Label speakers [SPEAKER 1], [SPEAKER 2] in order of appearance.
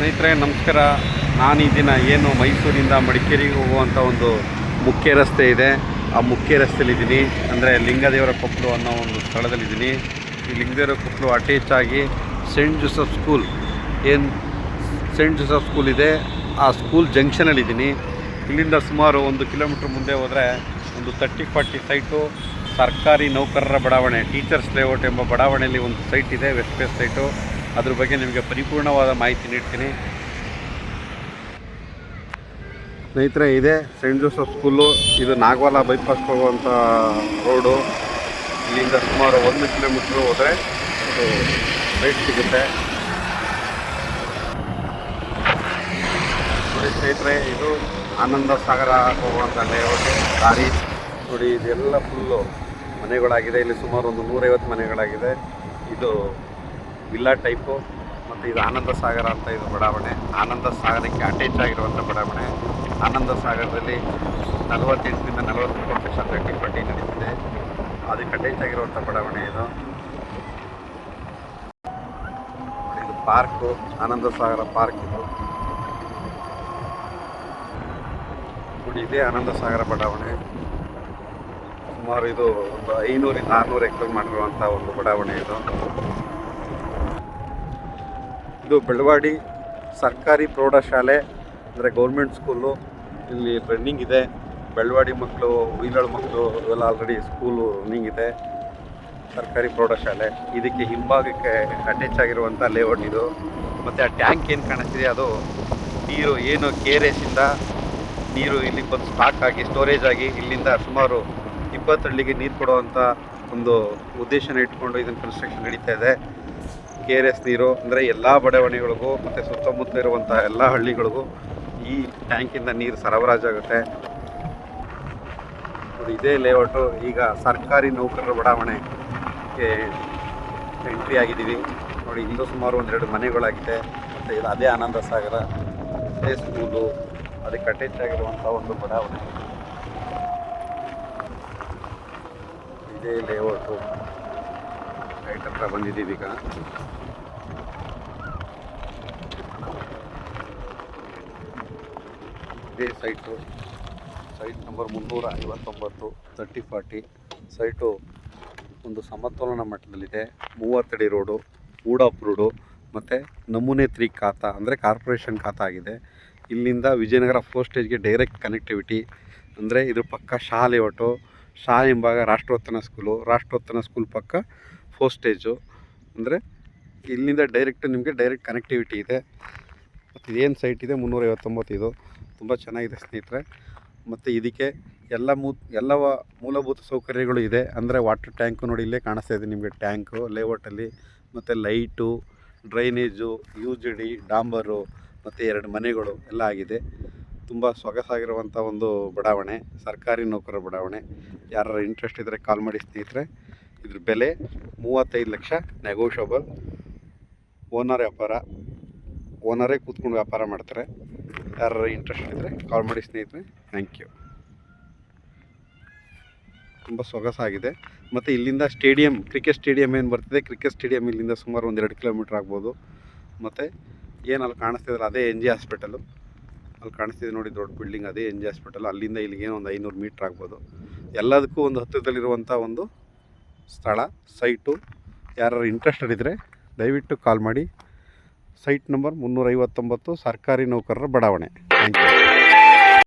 [SPEAKER 1] ಸ್ನೇಹಿತರೆ ನಮಸ್ಕಾರ. ನಾನು ಈ ದಿನ ಏನು ಮೈಸೂರಿಂದ ಮಡಿಕೇರಿಗೆ ಹೋಗುವಂಥ ಒಂದು ಮುಖ್ಯ ರಸ್ತೆ ಇದೆ, ಆ ಮುಖ್ಯ ರಸ್ತೆಯಲ್ಲಿದ್ದೀನಿ. ಅಂದರೆ ಲಿಂಗದೇವರ ಕೊಪ್ಪಲು ಅನ್ನೋ ಒಂದು ಸ್ಥಳದಲ್ಲಿದ್ದೀನಿ. ಈ ಲಿಂಗದೇವರ ಕೊಪ್ಪಲು ಅಟ್ಯಾಚ್ ಆಗಿ ಸೇಂಟ್ ಜೋಸೆಫ್ ಸ್ಕೂಲ್ ಇದೆ, ಆ ಸ್ಕೂಲ್ ಜಂಕ್ಷನಲ್ಲಿದ್ದೀನಿ. ಇಲ್ಲಿಂದ ಸುಮಾರು 1 ಕಿಲೋಮೀಟ್ರ್ ಮುಂದೆ ಹೋದರೆ ಒಂದು 30-40 ಸೈಟು ಸರ್ಕಾರಿ ನೌಕರರ ಬಡಾವಣೆ, ಟೀಚರ್ಸ್ ಲೇಔಟ್ ಎಂಬ ಬಡಾವಣೆಯಲ್ಲಿ ಒಂದು ಸೈಟ್ ಇದೆ, ವೆಸ್ಟ್ ಫೇಸ್ ಸೈಟು. ಅದ್ರ ಬಗ್ಗೆ ನಿಮಗೆ ಪರಿಪೂರ್ಣವಾದ ಮಾಹಿತಿ ನೀಡ್ತೀನಿ. ಸ್ನೇಹಿತರೆ, ಇದೆ ಸೇಂಟ್ ಜೋಸೆಫ್ ಸ್ಕೂಲು. ಇದು ನಾಗವಾಲ ಬೈಪಾಸ್ ಹೋಗುವಂಥ ರೋಡು. ಇಲ್ಲಿಂದ ಸುಮಾರು 1 ಕಿಲೋಮೀಟ್ರ್ ಹೋದರೆ ಇದು ರೈಟ್ ಸಿಗುತ್ತೆ. ನೋಡಿ ಸ್ನೇಹಿತರೆ, ಇದು ಆನಂದ ಸಾಗರ ಹೋಗುವಂಥ ಲೇಔಟು ದಾರಿ. ನೋಡಿ ಇದೆಲ್ಲ ಫುಲ್ಲು ಮನೆಗಳಾಗಿದೆ. ಇಲ್ಲಿ ಸುಮಾರು ಒಂದು 150 ಮನೆಗಳಾಗಿದೆ. ಇದು ವಿಲ್ಲಾ ಟೈಪು. ಮತ್ತು ಇದು ಆನಂದ ಸಾಗರ ಅಂತ ಇದು ಬಡಾವಣೆ. ಆನಂದ ಸಾಗರಕ್ಕೆ ಅಟ್ಯಾಚ್ ಆಗಿರುವಂಥ ಬಡಾವಣೆ. ಆನಂದ ಸಾಗರದಲ್ಲಿ 48ರಿಂದ 40% 30-40 ನಡೀತಿದೆ. ಅದಕ್ಕೆ ಅಟ್ಯಾಚ್ ಆಗಿರುವಂಥ ಬಡಾವಣೆ ಇದು. ಇದು ಪಾರ್ಕು, ಆನಂದ ಸಾಗರ ಪಾರ್ಕ್ ಇದು. ನೋಡಿ ಇದೇ ಆನಂದ ಸಾಗರ ಬಡಾವಣೆ. ಸುಮಾರು ಇದು ಒಂದು 500ರಿಂದ 600 ಎಕರೆ ಮಾಡಿರುವಂಥ ಒಂದು ಬಡಾವಣೆ ಇದು. ಇದು ಬೆಳವಾಡಿ ಸರ್ಕಾರಿ ಪ್ರೌಢಶಾಲೆ, ಅಂದರೆ ಗೌರ್ಮೆಂಟ್ ಸ್ಕೂಲು. ಇಲ್ಲಿ ರನ್ನಿಂಗ್ ಇದೆ. ಬೆಳವಾಡಿ ಮಕ್ಕಳು, ವೀಲಾಳ್ ಮಕ್ಕಳು ಇವೆಲ್ಲ ಆಲ್ರೆಡಿ ಸ್ಕೂಲು ರನ್ನಿಂಗ್ ಇದೆ. ಸರ್ಕಾರಿ ಪ್ರೌಢಶಾಲೆ. ಇದಕ್ಕೆ ಹಿಂಭಾಗಕ್ಕೆ ಅಟ್ಯಾಚ್ ಆಗಿರುವಂಥ ಲೇಔಟ್ ಇದು. ಮತ್ತು ಆ ಟ್ಯಾಂಕ್ ಏನು ಕಾಣಿಸ್ತಿದೆ ಅದು ನೀರು ಏನು KRSಯಿಂದ ನೀರು ಇಲ್ಲಿ ಬಂದು ಸ್ಟಾಕ್ ಆಗಿ ಸ್ಟೋರೇಜ್ ಆಗಿ ಇಲ್ಲಿಂದ ಸುಮಾರು 20 ಹಳ್ಳಿಗೆ ನೀರು ಕೊಡುವಂಥ ಒಂದು ಉದ್ದೇಶನ ಇಟ್ಕೊಂಡು ಇದನ್ನು ಕನ್ಸ್ಟ್ರಕ್ಷನ್ ನಡೀತಾ ಇದೆ. KRS ನೀರು ಅಂದರೆ ಎಲ್ಲ ಬಡಾವಣೆಗಳಿಗೂ ಮತ್ತು ಸುತ್ತಮುತ್ತ ಇರುವಂಥ ಎಲ್ಲ ಹಳ್ಳಿಗಳಿಗೂ ಈ ಟ್ಯಾಂಕಿಂದ ನೀರು ಸರಬರಾಜಾಗುತ್ತೆ. ನೋಡಿ ಇದೇ ಲೇಔಟು. ಈಗ ಸರ್ಕಾರಿ ನೌಕರರ ಬಡಾವಣೆಗೆ ಎಂಟ್ರಿ ಆಗಿದ್ದೀವಿ. ನೋಡಿ ಇಲ್ಲೂ ಸುಮಾರು 1-2 ಮನೆಗಳಾಗಿದೆ. ಮತ್ತು ಇದು ಅದೇ ಆನಂದ ಸಾಗರ, ಅದೇ ಸ್ಕೂಲು, ಅದಕ್ಕೆ ಅಟ್ಯಾಚ್ ಆಗಿರುವಂಥ ಒಂದು ಬಡಾವಣೆ. ಇದೇ ಲೇಔಟು. ರೈಟ್ ಹತ್ರ ಬಂದಿದ್ದೀವಿ ಈಗ. ಇದೇ ಸೈಟ್ ನಂಬರ್ 359 30-40 ಸೈಟು. ಒಂದು ಸಮತೋಲನ ಮಟ್ಟದಲ್ಲಿದೆ. 30 ಅಡಿ ರೋಡು, ಮೂಡಾಪ್ ರೋಡು, ಮತ್ತು ನಮೂನೆ 3 ಖಾತಾ ಅಂದರೆ ಕಾರ್ಪೊರೇಷನ್ ಖಾತಾ ಆಗಿದೆ. ಇಲ್ಲಿಂದ ವಿಜಯನಗರ ಪೋಸ್ಟೇಜ್ಗೆ ಡೈರೆಕ್ಟ್ ಕನೆಕ್ಟಿವಿಟಿ. ಅಂದರೆ ಇದ್ರ ಪಕ್ಕ ಶಾ ಲೇಔಟು, ಶಾ ಹಿಂಭಾಗ ರಾಷ್ಟ್ರೋತ್ತನ ಸ್ಕೂಲ್ ಪಕ್ಕ ಪೋಸ್ಟೇಜು. ಅಂದರೆ ಇಲ್ಲಿಂದ ನಿಮಗೆ ಡೈರೆಕ್ಟ್ ಕನೆಕ್ಟಿವಿಟಿ ಇದೆ. ಮತ್ತು ಇದೇನು ಸೈಟ್ ಇದೆ 359 ಇದು ತುಂಬ ಚೆನ್ನಾಗಿದೆ ಸ್ನೇಹಿತರೆ. ಮತ್ತು ಇದಕ್ಕೆ ಎಲ್ಲ ಮೂಲಭೂತ ಸೌಕರ್ಯಗಳು ಇದೆ. ಅಂದರೆ ವಾಟರ್ ಟ್ಯಾಂಕು ನೋಡಿ ಇಲ್ಲೇ ಕಾಣಿಸ್ತಾ ಇದೆ ನಿಮಗೆ, ಟ್ಯಾಂಕು ಲೇಔಟಲ್ಲಿ. ಮತ್ತು ಲೈಟು, ಡ್ರೈನೇಜು, UGD, ಡಾಂಬರು, ಮತ್ತು 2 ಮನೆಗಳು ಎಲ್ಲ ಆಗಿದೆ. ತುಂಬ ಸೊಗಸಾಗಿರುವಂಥ ಒಂದು ಬಡಾವಣೆ, ಸರ್ಕಾರಿ ನೌಕರರ ಬಡಾವಣೆ. ಯಾರು ಇಂಟ್ರೆಸ್ಟ್ ಇದ್ದರೆ ಕಾಲ್ ಮಾಡಿ ಸ್ನೇಹಿತರೆ. ಇದ್ರ ಬೆಲೆ 35 ಲಕ್ಷ, ನೆಗೋಷಿಯಬಲ್. ಓನರೇ ಕೂತ್ಕೊಂಡು ವ್ಯಾಪಾರ ಮಾಡ್ತಾರೆ. ಯಾರು ಇಂಟ್ರೆಸ್ಟ್ ಇದ್ದರೆ ಕಾಲ್ ಮಾಡಿ ಸ್ನೇಹಿತರೆ. Thank you. ತುಂಬ ಸೊಗಸಾಗಿದೆ. ಮತ್ತು ಇಲ್ಲಿಂದ ಸ್ಟೇಡಿಯಂ, ಕ್ರಿಕೆಟ್ ಸ್ಟೇಡಿಯಂ ಏನು ಬರ್ತಿದೆ, ಕ್ರಿಕೆಟ್ ಸ್ಟೇಡಿಯಂ ಇಲ್ಲಿಂದ ಸುಮಾರು 1-2 ಕಿಲೋಮೀಟ್ರ್ ಆಗ್ಬೋದು. ಮತ್ತು ಏನು ಅಲ್ಲಿ ಕಾಣಿಸ್ತಿದ್ರೆ ಅದೇ NJ ಹಾಸ್ಪಿಟಲು. ಅಲ್ಲಿ ಕಾಣಿಸ್ತಿದೆ ನೋಡಿ ದೊಡ್ಡ ಬಿಲ್ಡಿಂಗ್, ಅದೇ NJ ಹಾಸ್ಪಿಟಲ್. ಅಲ್ಲಿಂದ ಇಲ್ಲಿಗೆ ಒಂದು 500 ಮೀಟ್ರ್ ಆಗ್ಬೋದು. ಎಲ್ಲದಕ್ಕೂ ಒಂದು ಹತ್ತಿರದಲ್ಲಿರುವಂಥ ಒಂದು ಸ್ಥಳ, ಸೈಟು. ಯಾರು ಇಂಟ್ರೆಸ್ಟೆಡ್ ಇದ್ದರೆ ದಯವಿಟ್ಟು ಕಾಲ್ ಮಾಡಿ. ಸೈಟ್ ನಂಬರ್ 359 ಸರ್ಕಾರಿ ನೌಕರರ ಬಡಾವಣೆ. Thank you.